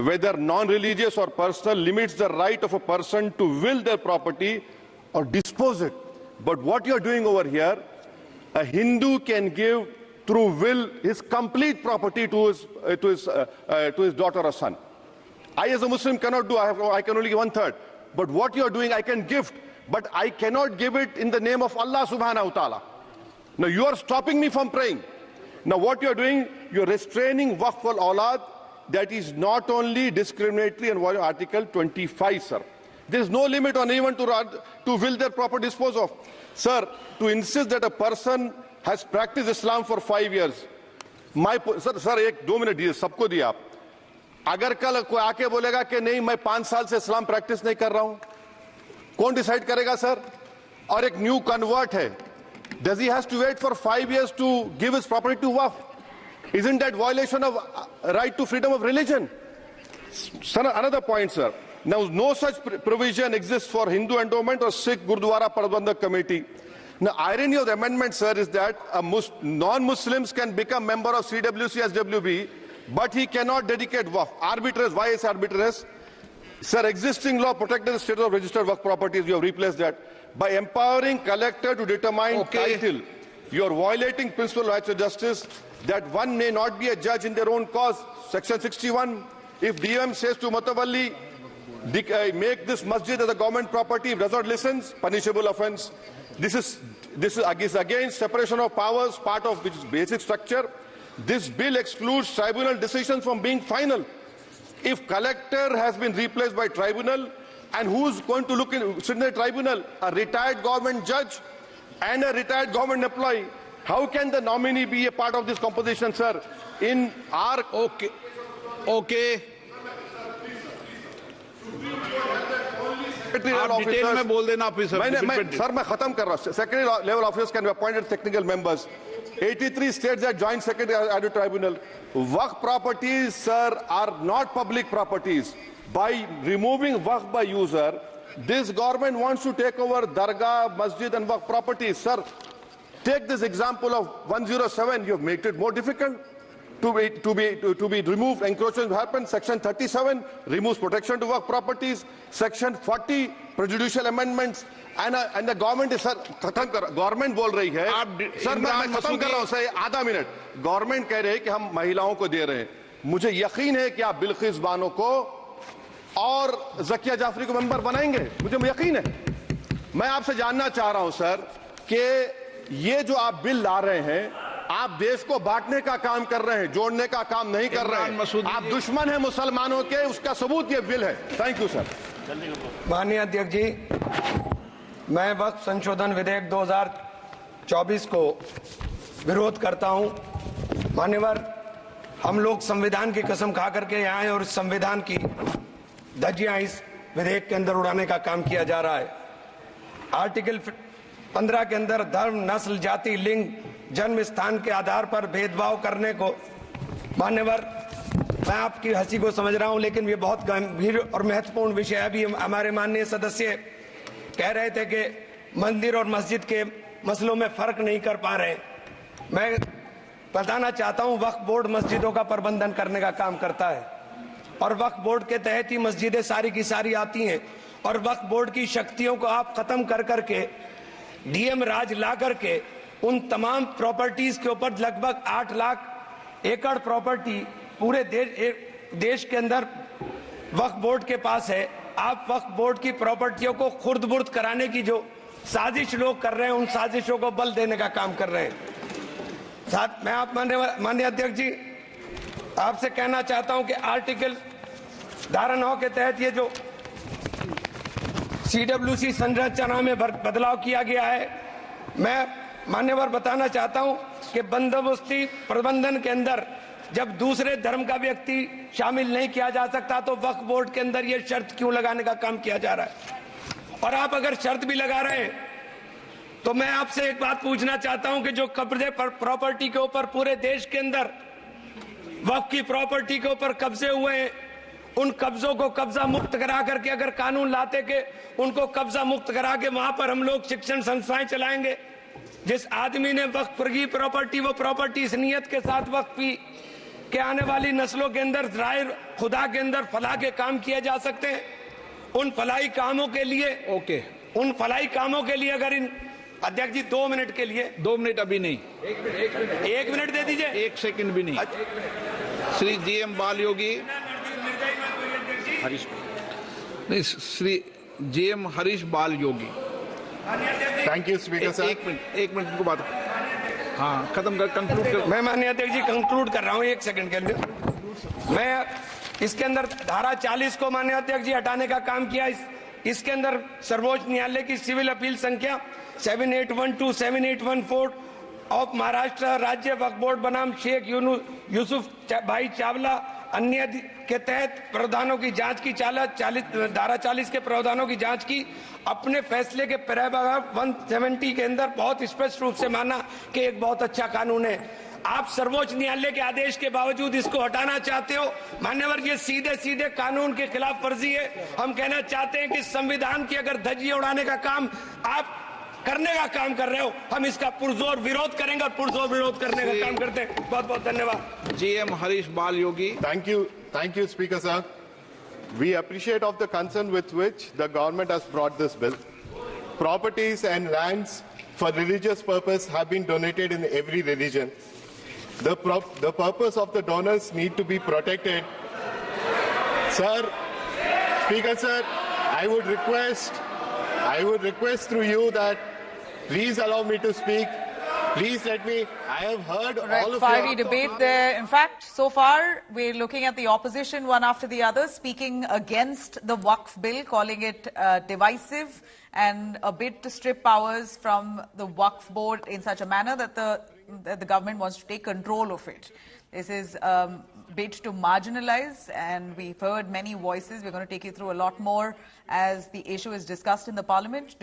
whether non-religious or personal, limits the right of a person to will their property or dispose it. But what you're doing over here, a Hindu can give through will his complete property to his daughter or son. I as a Muslim cannot do, I can only give 1/3. But what you're doing, I can gift, but I cannot give it in the name of Allah subhanahu wa ta'ala. Now you are stopping me from praying. Now what you're doing, you're restraining Waqf al-Awlad. That is not only discriminatory and Article 25, sir. There is no limit on anyone to will their proper dispose of. Sir, to insist that a person has practiced Islam for 5 years. Sir, एक 2 minute दिए, सबको दिया आप. अगर कल कोई आके बोलेगा कि नहीं मैं 5 साल से इस्लाम प्रैक्टिस नहीं कर रहा हूं, कौन डिसाइड करेगा सर? और एक न्यू कन्वर्ट है, does he has to wait for 5 years to give his property to Waqf? Isn't that violation of right to freedom of religion? Sir, another point, sir. Now, no such provision exists for Hindu endowment or Sikh Gurdwara Prabandhak Committee. Now, irony of the amendment, sir, is that non-Muslims can become member of CWC, SWB, but he cannot dedicate Waqf. Arbitrage, why is arbitrage? Sir, existing law protected the status of registered Waqf properties. You have replaced that. By empowering collector to determine title, you are violating principle of rights of justice, that one may not be a judge in their own cause. Section 61, if DM says to Mutawalli, make this masjid as a government property, if does not listen, punishable offence. This is against separation of powers, part of which is basic structure. This bill excludes tribunal decisions from being final. If collector has been replaced by tribunal, and who's going to sit in the tribunal? A retired government judge and a retired government employee. How can the nominee be a part of this composition, sir? In our... Okay. आप detail में बोल देना officer. Sir मैं खत्म कर रहा हूं. Secretary level officers can be appointed technical members. 83 states that joint secretary added tribunal. Waqf properties, sir, are not public properties. By removing Waqf by user, this government wants to take over Dargah, Masjid and Waqf properties. Sir, take this example of 107. You have made it more difficult to be removed. Encroachment happens. Section 37 removes protection to Waqf properties. Section 40 prejudicial amendments. And the government is, sir, government बोल रही है. Sir मैं खत्म कर रहा हूं sir, आधा minute. Government कह रहे हैं कि हम महिलाओं को दे रहे हैं. मुझे यकीन है कि आप बिल्किस बानो को और ज़किया जाफरी को मेंबर बनाएंगे. मुझे यकीन है. मैं आपसे जानना चाह रहा हूं सर कि ये जो आप बिल ला रहे हैं, आप देश को बांटने का काम कर रहे हैं, जोड़ने का काम नहीं कर रहे हैं. आप दुश्मन हैं मुसलमानों के, उसका सबूत ये बिल है. Thank you sir. माननीय अध्यक्ष जी, मैं वक्फ संशोधन विधेयक 2024 को विरोध करता हूं. मान्यवर, हम लोग संविधान की कसम खा करके यहाँ आए और इस संविधान की धज्जियां इस विधेयक के अंदर उड़ाने का काम किया जा रहा है. आर्टिकल 15 के अंदर धर्म, नस्ल, जाति, लिंग, जन्म स्थान के आधार पर भेदभाव करने को, मान्यवर मैं आपकी हंसी को समझ रहा हूं, लेकिन ये बहुत गंभीर और महत्वपूर्ण विषय है. अभी हमारे माननीय सदस्य कह रहे थे कि मंदिर और मस्जिद के मसलों में फर्क नहीं कर पा रहे. मैं बताना चाहता हूं, वक्फ बोर्ड मस्जिदों का प्रबंधन करने का काम करता है और वक्फ बोर्ड के तहत ही मस्जिदें सारी की सारी आती हैं. और वक्फ बोर्ड की शक्तियों को आप खत्म कर करके डीएम राज ला करके उन तमाम प्रॉपर्टीज के ऊपर लगभग 8 लाख एकड़ प्रॉपर्टी पूरे देश के अंदर वक्फ बोर्ड के पास है. आप वक्फ बोर्ड की प्रॉपर्टियों को खुर्द-बुर्द कराने की जो साजिश लोग कर रहे हैं, उन साजिशों को बल देने का काम कर रहे हैं. साथ मैं आप माननीय अध्यक्ष जी आपसे कहना चाहता हूं कि आर्टिकल धारा 9 के तहत ये जो CWC संरचना में बदलाव किया गया है, मैं मान्यवर बताना चाहता हूं कि बंदोबस्ती प्रबंधन के अंदर जब दूसरे धर्म का व्यक्ति शामिल नहीं किया जा सकता, तो वक्फ बोर्ड के अंदर ये शर्त क्यों लगाने का काम किया जा रहा है? और आप अगर शर्त भी लगा रहे हैं तो मैं आपसे एक बात पूछना चाहता हूं कि जो कब्जे पर प्रॉपर्टी के ऊपर पूरे देश के अंदर वक्फ की प्रॉपर्टी के ऊपर कब्जे हुए हैं, उन कब्जों को कब्जा मुक्त करा करके अगर कानून लाते के उनको कब्जा मुक्त करा के वहां पर हम लोग शिक्षण संस्थाएं चलाएंगे. जिस आदमी ने वक्फ की प्रॉपर्टी, वो प्रॉपर्टी इस नियत के साथ वक्फ की कि आने वाली नस्लों के अंदर राय खुदा के अंदर फलाह के काम किए जा सकते हैं। उन फलाही कामों के लिए अगर इन अध्यक्ष जी 2 मिनट के लिए 2 मिनट अभी नहीं, 1 मिनट दे दीजिए। 1 सेकंड भी नहीं। श्री जीएम बाल योगी, नहीं, श्री जीएम हरीश बाल योगी। Thank you, Speaker, sir. 1 minute को बात, हाँ, खत्म कर, कंक्लूड कर। मैं माननीय अध्यक्ष जी कंक्लूड कर रहा हूं 1 सेकंड के लिए। मैं इसके अंदर धारा 40 को माननीय अध्यक्ष जी हटाने का काम किया। इसके अंदर सर्वोच्च न्यायालय की सिविल अपील संख्या 7812 7814 ऑफ महाराष्ट्र राज्य वक्फ बोर्ड बनाम शेख यूसुफ भाई चावला अन्य के तहत प्रावधानों की जांच की धारा 40 के प्रावधानों की जांच की। अपने फैसले के पैराग्राफ 170 के अंदर बहुत स्पष्ट रूप से माना कि एक बहुत अच्छा कानून है। आप सर्वोच्च न्यायालय के आदेश के बावजूद इसको हटाना चाहते हो। मान्यवर, ये सीधे सीधे कानून के खिलाफ वर्जी है। हम कहना चाहते हैं कि संविधान की अगर धज्जियां उड़ाने का काम आप करने का काम कर रहे हो, हम इसका पुरजोर विरोध करेंगे और पुरजोर विरोध करने का काम करते हैं। बहुत बहुत धन्यवाद। जीएम हरीश बाल योगी। Thank you, Speaker, sir. We appreciate of the concern with which the government has brought this bill. Properties and lands for religious purpose have been donated in every religion. The purpose of the donors need to be protected. Sir, Speaker, sir, I would request through you that please allow me to speak. Please let me. I have heard all of fiery your debate there. In fact, so far we're looking at the opposition one after the other speaking against the Waqf bill, calling it divisive and a bid to strip powers from the Waqf board in such a manner that the government wants to take control of it. This is bid to marginalize, and we've heard many voices. We're going to take you through a lot more as the issue is discussed in the Parliament.